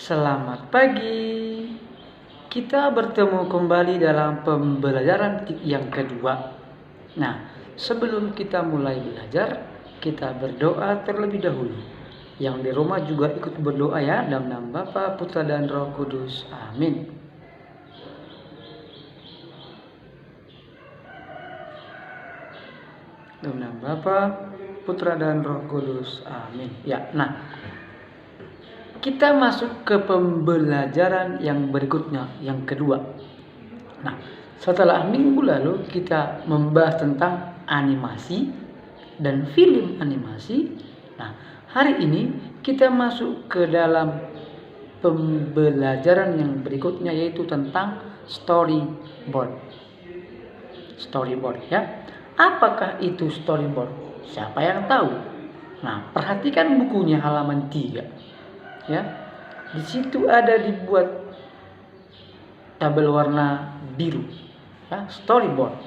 Selamat pagi. Kita bertemu kembali dalam pembelajaran yang kedua. Nah, sebelum kita mulai belajar, kita berdoa terlebih dahulu. Yang di rumah juga ikut berdoa ya, dalam nama Bapa, Putra dan Roh Kudus. Amin. Dalam nama Bapa, Putra dan Roh Kudus. Amin. Ya, nah, kita masuk ke pembelajaran yang berikutnya, yang kedua. Nah, setelah minggu lalu kita membahas tentang animasi dan film animasi. Nah, hari ini kita masuk ke dalam pembelajaran yang berikutnya, yaitu tentang storyboard. Storyboard ya. Apakah itu storyboard? Siapa yang tahu? Nah, perhatikan bukunya halaman 3. Ya, di situ ada dibuat tabel warna biru. Ya, storyboard.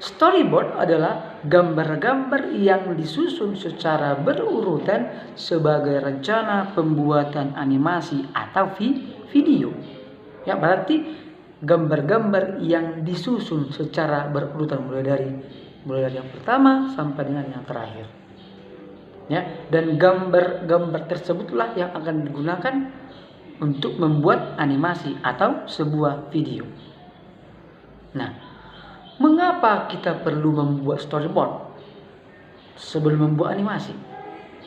Storyboard adalah gambar-gambar yang disusun secara berurutan sebagai rencana pembuatan animasi atau video. Ya, berarti gambar-gambar yang disusun secara berurutan mulai dari yang pertama sampai dengan yang terakhir. Ya, dan gambar-gambar tersebutlah yang akan digunakan untuk membuat animasi atau sebuah video. Nah, mengapa kita perlu membuat storyboard sebelum membuat animasi?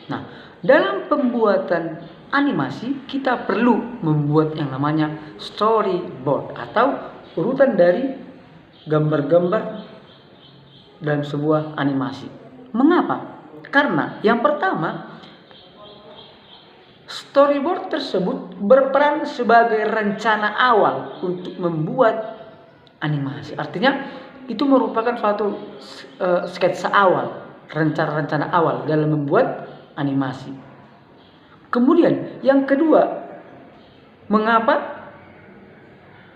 Nah, dalam pembuatan animasi kita perlu membuat yang namanya storyboard atau urutan dari gambar-gambar dalam sebuah animasi. Mengapa? Karena yang pertama, storyboard tersebut berperan sebagai rencana awal untuk membuat animasi. Artinya itu merupakan suatu sketsa awal, rencana awal dalam membuat animasi. Kemudian yang kedua, mengapa?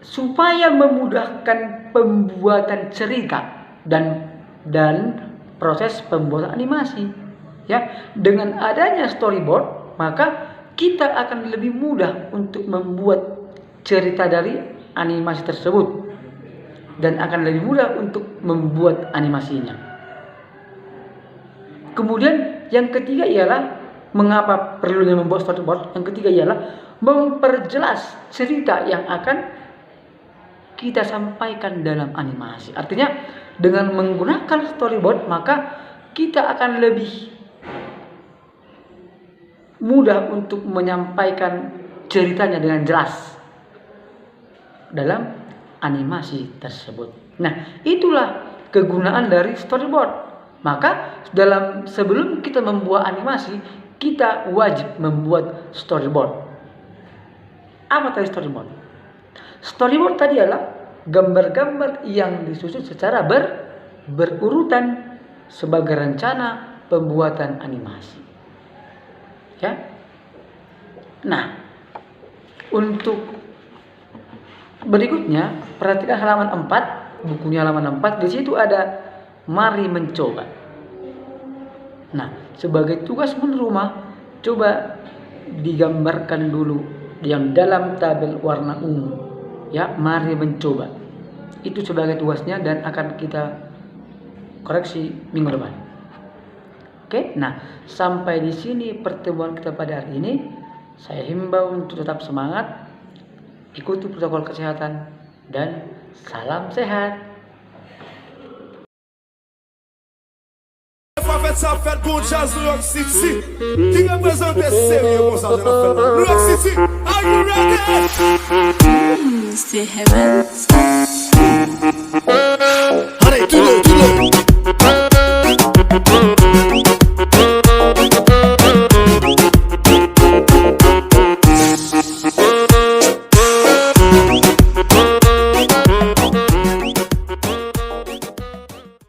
Supaya memudahkan pembuatan cerita dan proses pembuatan animasi. Ya, dengan adanya storyboard, maka kita akan lebih mudah untuk membuat cerita dari animasi tersebut dan akan lebih mudah untuk membuat animasinya. Kemudian yang ketiga ialah mengapa perlunya membuat storyboard? Yang ketiga ialah memperjelas cerita yang akan kita sampaikan dalam animasi. Artinya dengan menggunakan storyboard maka kita akan lebih mudah untuk menyampaikan ceritanya dengan jelas dalam animasi tersebut. Nah, itulah kegunaan dari storyboard. Maka sebelum kita membuat animasi, kita wajib membuat storyboard. Apa tadi storyboard? Storyboard tadi adalah gambar-gambar yang disusun secara berurutan sebagai rencana pembuatan animasi. Ya. Nah, untuk berikutnya perhatikan halaman 4, bukunya halaman 4. Di situ ada mari mencoba. Nah, sebagai tugas rumah, coba digambarkan dulu yang dalam tabel warna ungu. Ya, mari mencoba. Itu sebagai tugasnya dan akan kita koreksi minggu depan. Oke, nah sampai di sini pertemuan kita pada hari ini. Saya himbau untuk tetap semangat, ikuti protokol kesehatan, dan salam sehat. C'est heaven.